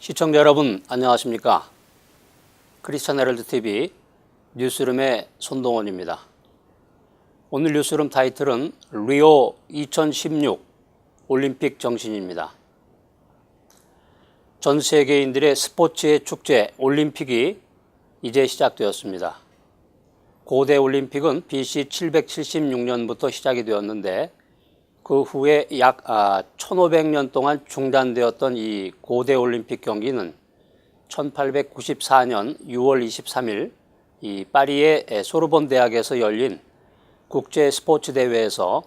시청자 여러분 안녕하십니까? 크리스찬 헤럴드 TV 뉴스룸의 손동원입니다. 오늘 뉴스룸 타이틀은 리오 2016 올림픽 정신입니다. 전 세계인들의 스포츠의 축제 올림픽이 이제 시작되었습니다. 고대 올림픽은 BC 776년부터 시작이 되었는데 그 후에 약 1500년 동안 중단되었던 이 고대 올림픽 경기는 1894년 6월 23일 이 파리의 소르본 대학에서 열린 국제 스포츠 대회에서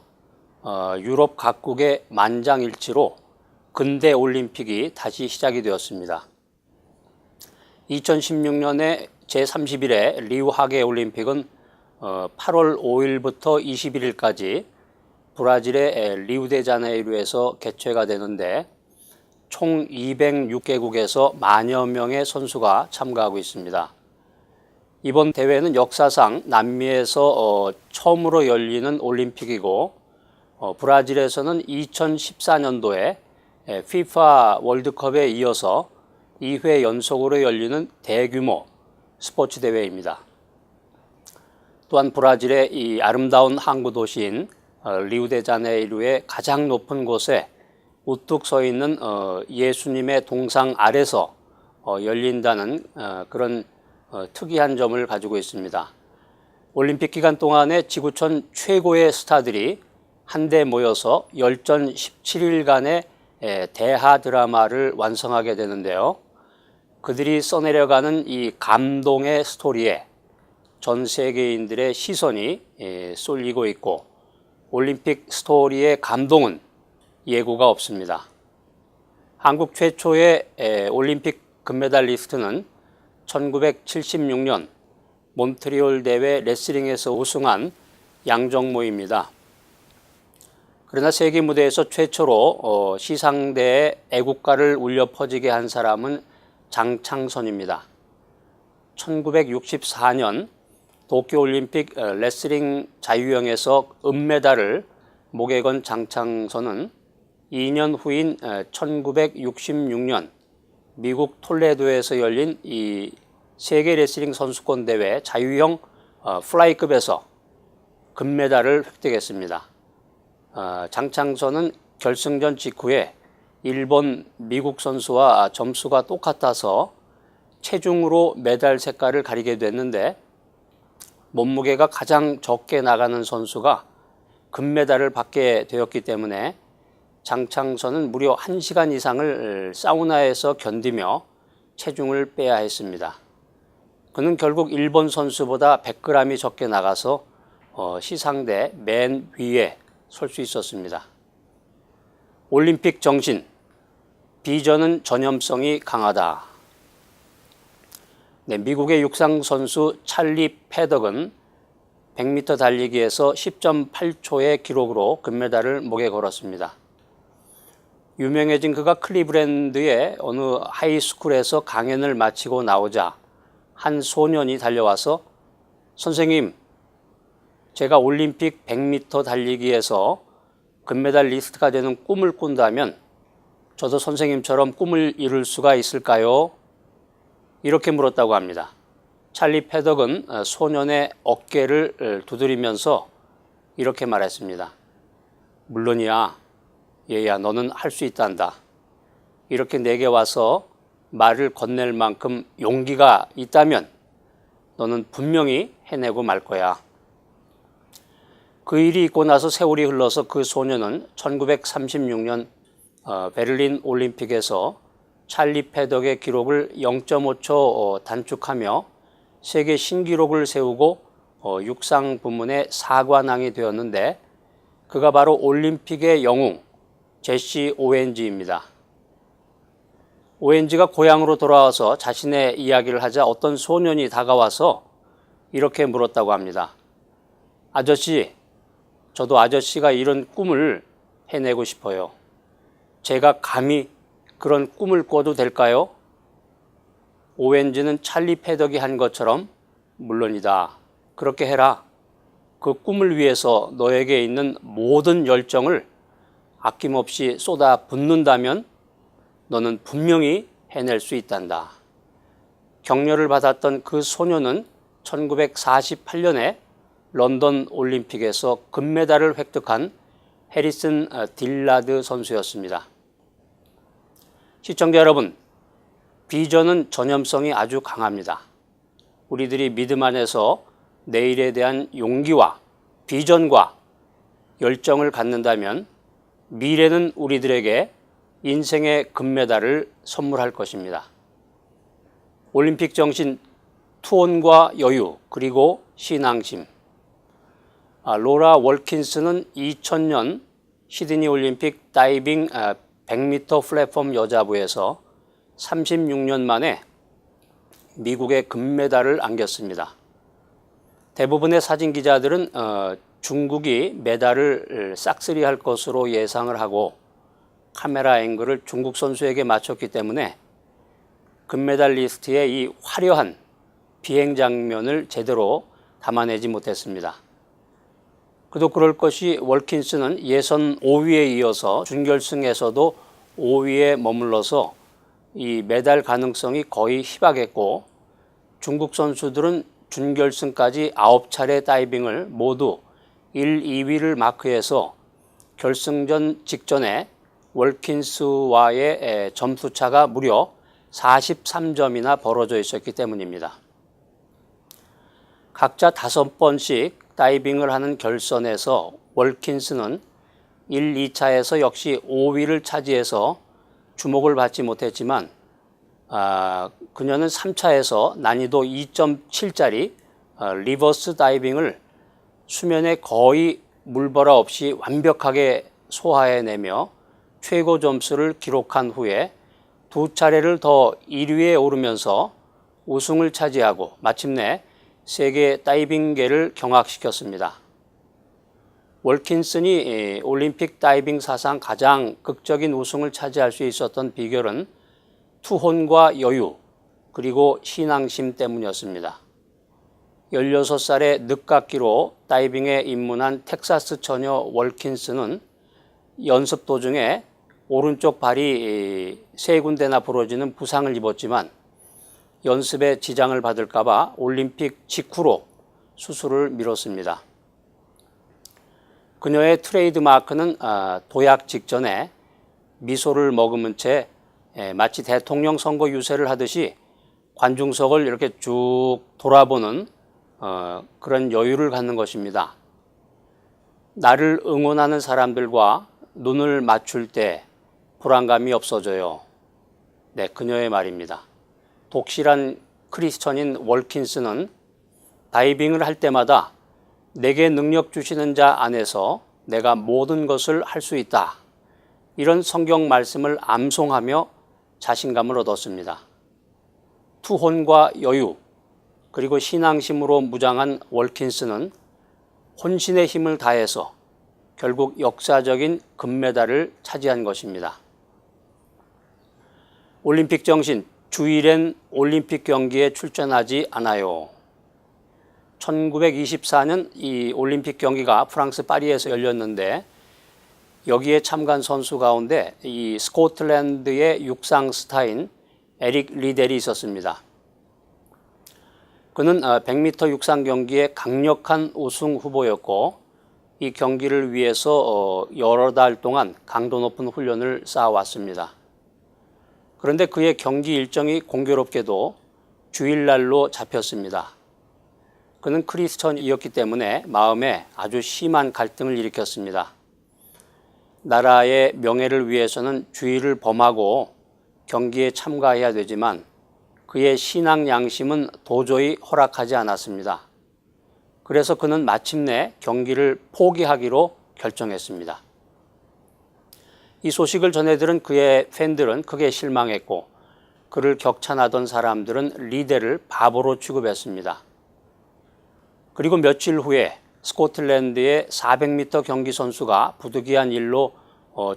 유럽 각국의 만장일치로 근대 올림픽이 다시 시작이 되었습니다. 2016년에 제31회 리우 하계 올림픽은 8월 5일부터 21일까지 브라질의 리우데자네이루에서 개최가 되는데 총 206개국에서 만여 명의 선수가 참가하고 있습니다. 이번 대회는 역사상 남미에서 처음으로 열리는 올림픽이고 브라질에서는 2014년도에 FIFA 월드컵에 이어서 2회 연속으로 열리는 대규모 스포츠 대회입니다. 또한 브라질의 이 아름다운 항구 도시인 리우데자네이루의 가장 높은 곳에 우뚝 서 있는 예수님의 동상 아래서 열린다는 그런 특이한 점을 가지고 있습니다. 올림픽 기간 동안에 지구촌 최고의 스타들이 한데 모여서 열전 17일간의 대하 드라마를 완성하게 되는데요. 그들이 써내려가는 이 감동의 스토리에 전 세계인들의 시선이 쏠리고 있고 올림픽 스토리의 감동은 예고가 없습니다. 한국 최초의 올림픽 금메달리스트는 1976년 몬트리올 대회 레슬링에서 우승한 양정모입니다. 그러나 세계 무대에서 최초로 시상대에 애국가를 울려 퍼지게 한 사람은 장창선입니다. 1964년 도쿄올림픽 레슬링 자유형에서 은메달을 목에 건 장창선은 2년 후인 1966년 미국 톨레도에서 열린 이 세계 레슬링 선수권 대회 자유형 플라이급에서 금메달을 획득했습니다. 장창선은 결승전 직후에 일본, 미국 선수와 점수가 똑같아서 체중으로 메달 색깔을 가리게 됐는데 몸무게가 가장 적게 나가는 선수가 금메달을 받게 되었기 때문에 장창선은 무려 1시간 이상을 사우나에서 견디며 체중을 빼야 했습니다. 그는 결국 일본 선수보다 100g이 적게 나가서 시상대 맨 위에 설 수 있었습니다. 올림픽 정신, 비전은 전염성이 강하다. 미국의 육상 선수 찰리 패덕은 100m 달리기에서 10.8초의 기록으로 금메달을 목에 걸었습니다. 유명해진 그가 클리브랜드의 어느 하이스쿨에서 강연을 마치고 나오자 한 소년이 달려와서 선생님, 제가 올림픽 100m 달리기에서 금메달리스트가 되는 꿈을 꾼다면 저도 선생님처럼 꿈을 이룰 수가 있을까요? 이렇게 물었다고 합니다. 찰리 패덕은 소년의 어깨를 두드리면서 이렇게 말했습니다. 물론이야, 얘야, 너는 할 수 있단다. 이렇게 내게 와서 말을 건넬 만큼 용기가 있다면 너는 분명히 해내고 말 거야. 그 일이 있고 나서 세월이 흘러서 그 소년은 1936년 베를린 올림픽에서 찰리 패덕의 기록을 0.5초 단축하며 세계 신기록을 세우고 육상 부문의 사관왕이 되었는데 그가 바로 올림픽의 영웅 제시 오웬지입니다. 오웬지가 고향으로 돌아와서 자신의 이야기를 하자 어떤 소년이 다가와서 이렇게 물었다고 합니다. 아저씨, 저도 아저씨가 이런 꿈을 해내고 싶어요. 제가 감히 그런 꿈을 꿔도 될까요? 오웬지는 찰리 패덕이 한 것처럼 물론이다. 그렇게 해라. 그 꿈을 위해서 너에게 있는 모든 열정을 아낌없이 쏟아 붓는다면 너는 분명히 해낼 수 있단다. 격려를 받았던 그 소녀는 1948년에 런던 올림픽에서 금메달을 획득한 해리슨 딜라드 선수였습니다. 시청자 여러분, 비전은 전염성이 아주 강합니다. 우리들이 믿음 안에서 내일에 대한 용기와 비전과 열정을 갖는다면 미래는 우리들에게 인생의 금메달을 선물할 것입니다. 올림픽 정신, 투혼과 여유, 그리고 신앙심. 로라 월킨스는 2000년 시드니 올림픽 다이빙 100m 플랫폼 여자부에서 36년 만에 미국의 금메달을 안겼습니다. 대부분의 사진 기자들은 중국이 메달을 싹쓸이할 것으로 예상을 하고 카메라 앵글을 중국 선수에게 맞췄기 때문에 금메달 리스트의 이 화려한 비행 장면을 제대로 담아내지 못했습니다. 그도 그럴 것이 월킨스는 예선 5위에 이어서 준결승에서도 5위에 머물러서 이 메달 가능성이 거의 희박했고, 중국 선수들은 준결승까지 9차례 다이빙을 모두 1, 2위를 마크해서 결승전 직전에 월킨스와의 점수차가 무려 43점이나 벌어져 있었기 때문입니다. 각자 5번씩 다이빙을 하는 결선에서 월킨스는 1, 2차에서 역시 5위를 차지해서 주목을 받지 못했지만 그녀는 3차에서 난이도 2.7짜리 리버스 다이빙을 수면에 거의 물벌화 없이 완벽하게 소화해내며 최고 점수를 기록한 후에 2차례를 더 1위에 오르면서 우승을 차지하고 마침내 세계 다이빙계를 경악시켰습니다. 월킨슨이 올림픽 다이빙 사상 가장 극적인 우승을 차지할 수 있었던 비결은 투혼과 여유, 그리고 신앙심 때문이었습니다. 16살의 늦깎이로 다이빙에 입문한 텍사스 처녀 월킨스는 연습 도중에 오른쪽 발이 3군데나 부러지는 부상을 입었지만 연습에 지장을 받을까 봐 올림픽 직후로 수술을 미뤘습니다. 그녀의 트레이드 마크는 도약 직전에 미소를 머금은 채 마치 대통령 선거 유세를 하듯이 관중석을 이렇게 쭉 돌아보는 그런 여유를 갖는 것입니다. 나를 응원하는 사람들과 눈을 맞출 때 불안감이 없어져요. 네, 그녀의 말입니다. 독실한 크리스천인 월킨스는 다이빙을 할 때마다 내게 능력 주시는 자 안에서 내가 모든 것을 할 수 있다. 이런 성경 말씀을 암송하며 자신감을 얻었습니다. 투혼과 여유, 그리고 신앙심으로 무장한 월킨스는 혼신의 힘을 다해서 결국 역사적인 금메달을 차지한 것입니다. 올림픽 정신, 주일엔 올림픽 경기에 출전하지 않아요. 1924년 이 올림픽 경기가 프랑스 파리에서 열렸는데 여기에 참가한 선수 가운데 이 스코틀랜드의 육상 스타인 에릭 리델이 있었습니다. 그는 100m 육상 경기의 강력한 우승 후보였고 이 경기를 위해서 여러 달 동안 강도 높은 훈련을 쌓아왔습니다. 그런데 그의 경기 일정이 공교롭게도 주일날로 잡혔습니다. 그는 크리스천이었기 때문에 마음에 아주 심한 갈등을 일으켰습니다. 나라의 명예를 위해서는 주일을 범하고 경기에 참가해야 되지만 그의 신앙 양심은 도저히 허락하지 않았습니다. 그래서 그는 마침내 경기를 포기하기로 결정했습니다. 이 소식을 전해 들은 그의 팬들은 크게 실망했고 그를 격찬하던 사람들은 리델을 바보로 취급했습니다. 그리고 며칠 후에 스코틀랜드의 400m 경기 선수가 부득이한 일로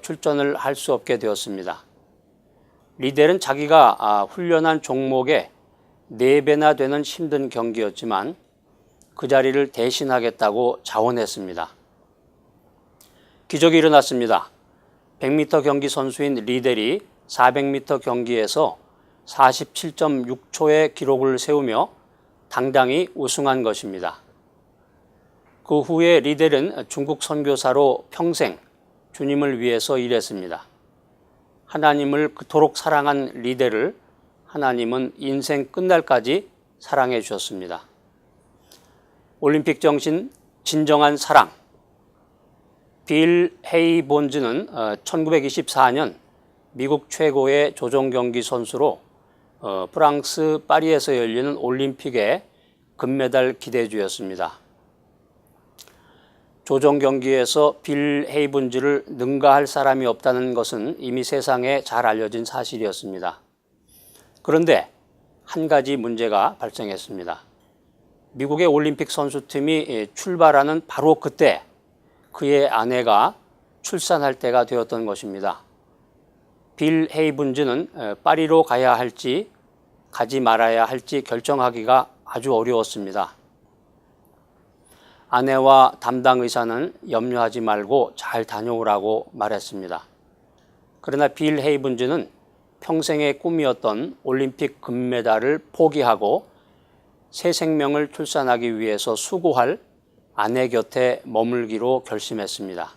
출전을 할 수 없게 되었습니다. 리델은 자기가 훈련한 종목의 4배나 되는 힘든 경기였지만 그 자리를 대신하겠다고 자원했습니다. 기적이 일어났습니다. 100m 경기 선수인 리델이 400m 경기에서 47.6초의 기록을 세우며 당당히 우승한 것입니다. 그 후에 리델은 중국 선교사로 평생 주님을 위해서 일했습니다. 하나님을 그토록 사랑한 리델을 하나님은 인생 끝날까지 사랑해 주셨습니다. 올림픽 정신, 진정한 사랑. 빌 헤이본즈는 1924년 미국 최고의 조종경기 선수로 프랑스 파리에서 열리는 올림픽의 금메달 기대주였습니다. 조종경기에서 빌 헤이본즈를 능가할 사람이 없다는 것은 이미 세상에 잘 알려진 사실이었습니다. 그런데 한 가지 문제가 발생했습니다. 미국의 올림픽 선수팀이 출발하는 바로 그때 그의 아내가 출산할 때가 되었던 것입니다. 빌 헤이본즈는 파리로 가야 할지 가지 말아야 할지 결정하기가 아주 어려웠습니다. 아내와 담당 의사는 염려하지 말고 잘 다녀오라고 말했습니다. 그러나 빌 헤이본즈는 평생의 꿈이었던 올림픽 금메달을 포기하고 새 생명을 출산하기 위해서 수고할 아내 곁에 머물기로 결심했습니다.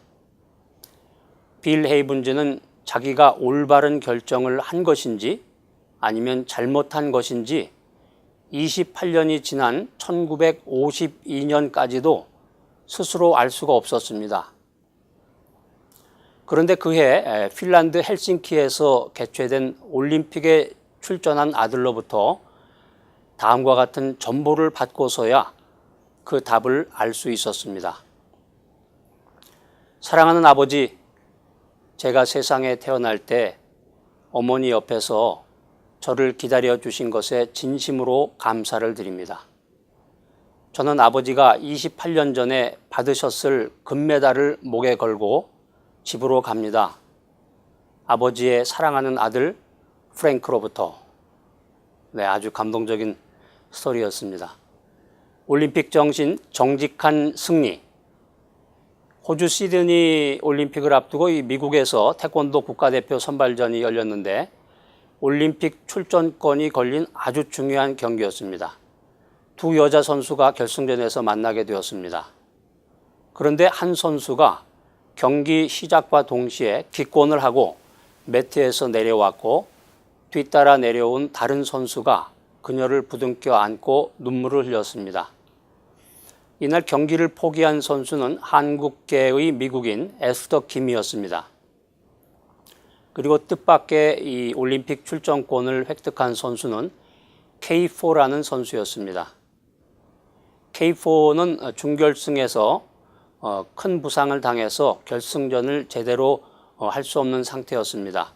빌 헤이본즈는 자기가 올바른 결정을 한 것인지 아니면 잘못한 것인지 28년이 지난 1952년까지도 스스로 알 수가 없었습니다. 그런데 그해 핀란드 헬싱키에서 개최된 올림픽에 출전한 아들로부터 다음과 같은 전보를 받고서야 그 답을 알 수 있었습니다. 사랑하는 아버지, 제가 세상에 태어날 때 어머니 옆에서 저를 기다려 주신 것에 진심으로 감사를 드립니다. 저는 아버지가 28년 전에 받으셨을 금메달을 목에 걸고 집으로 갑니다. 아버지의 사랑하는 아들 프랭크로부터. 네, 아주 감동적인 스토리였습니다. 올림픽 정신, 정직한 승리. 호주 시드니 올림픽을 앞두고 이 미국에서 태권도 국가대표 선발전이 열렸는데 올림픽 출전권이 걸린 아주 중요한 경기였습니다. 두 여자 선수가 결승전에서 만나게 되었습니다. 그런데 한 선수가 경기 시작과 동시에 기권을 하고 매트에서 내려왔고 뒤따라 내려온 다른 선수가 그녀를 부둥켜 안고 눈물을 흘렸습니다. 이날 경기를 포기한 선수는 한국계의 미국인 에스더 김이었습니다. 그리고 뜻밖의 이 올림픽 출전권을 획득한 선수는 K4라는 선수였습니다. K4는 준결승에서 큰 부상을 당해서 결승전을 제대로 할 수 없는 상태였습니다.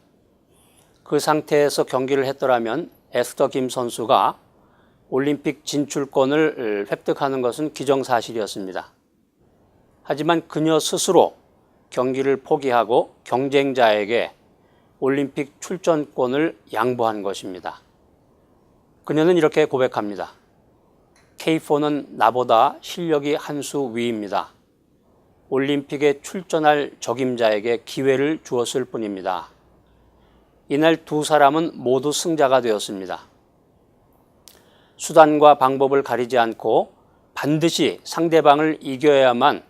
그 상태에서 경기를 했더라면 에스더 김 선수가 올림픽 진출권을 획득하는 것은 기정사실이었습니다. 하지만 그녀 스스로 경기를 포기하고 경쟁자에게 올림픽 출전권을 양보한 것입니다. 그녀는 이렇게 고백합니다. K4는 나보다 실력이 한 수 위입니다. 올림픽에 출전할 적임자에게 기회를 주었을 뿐입니다. 이날 두 사람은 모두 승자가 되었습니다. 수단과 방법을 가리지 않고 반드시 상대방을 이겨야만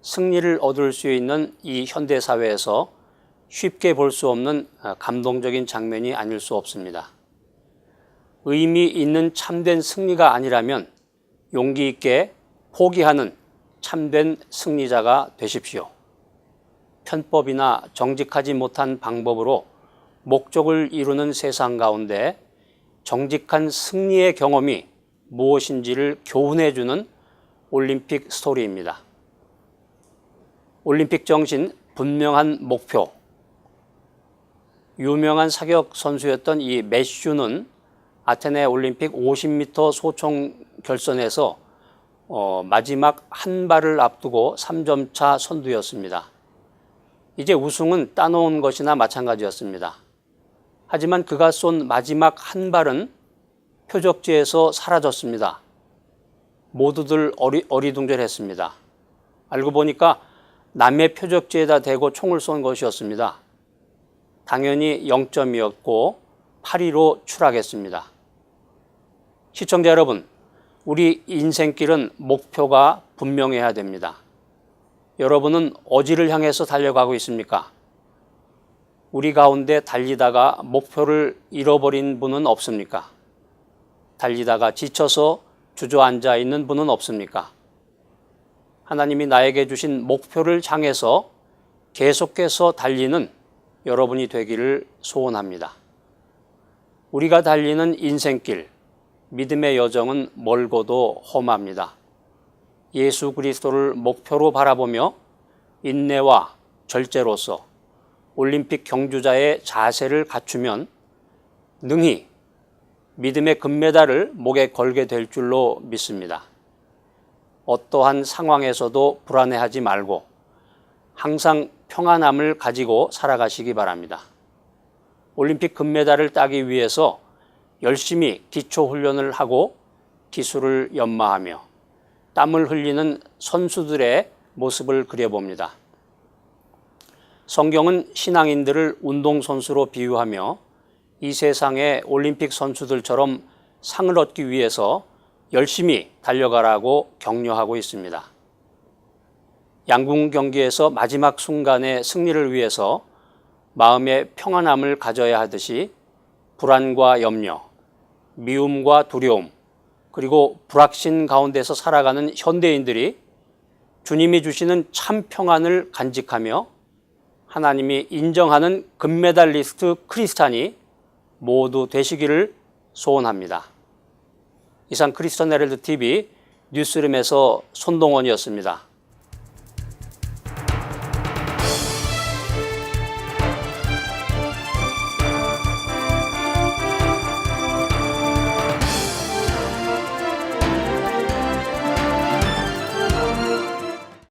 승리를 얻을 수 있는 이 현대사회에서 쉽게 볼 수 없는 감동적인 장면이 아닐 수 없습니다. 의미 있는 참된 승리가 아니라면 용기 있게 포기하는 참된 승리자가 되십시오. 편법이나 정직하지 못한 방법으로 목적을 이루는 세상 가운데 정직한 승리의 경험이 무엇인지를 교훈해주는 올림픽 스토리입니다. 올림픽 정신, 분명한 목표. 유명한 사격 선수였던 이 매슈는 아테네 올림픽 50m 소총 결선에서 마지막 한 발을 앞두고 3점 차 선두였습니다. 이제 우승은 따놓은 것이나 마찬가지였습니다. 하지만 그가 쏜 마지막 한 발은 표적지에서 사라졌습니다. 모두들 어리둥절했습니다. 알고 보니까 남의 표적지에다 대고 총을 쏜 것이었습니다. 당연히 0점이었고 파리로 추락했습니다. 시청자 여러분, 우리 인생길은 목표가 분명해야 됩니다. 여러분은 어디를 향해서 달려가고 있습니까? 우리 가운데 달리다가 목표를 잃어버린 분은 없습니까? 달리다가 지쳐서 주저앉아 있는 분은 없습니까? 하나님이 나에게 주신 목표를 향해서 계속해서 달리는 여러분이 되기를 소원합니다. 우리가 달리는 인생길, 믿음의 여정은 멀고도 험합니다. 예수 그리스도를 목표로 바라보며 인내와 절제로서 올림픽 경주자의 자세를 갖추면 능히 믿음의 금메달을 목에 걸게 될 줄로 믿습니다. 어떠한 상황에서도 불안해하지 말고 항상 평안함을 가지고 살아가시기 바랍니다. 올림픽 금메달을 따기 위해서 열심히 기초훈련을 하고 기술을 연마하며 땀을 흘리는 선수들의 모습을 그려봅니다. 성경은 신앙인들을 운동선수로 비유하며 이 세상의 올림픽 선수들처럼 상을 얻기 위해서 열심히 달려가라고 격려하고 있습니다. 양궁 경기에서 마지막 순간의 승리를 위해서 마음의 평안함을 가져야 하듯이 불안과 염려, 미움과 두려움, 그리고 불확신 가운데서 살아가는 현대인들이 주님이 주시는 참 평안을 간직하며 하나님이 인정하는 금메달리스트 크리스찬이 모두 되시기를 소원합니다. 이상 크리스천 헤럴드 TV 뉴스룸에서 손동원이었습니다.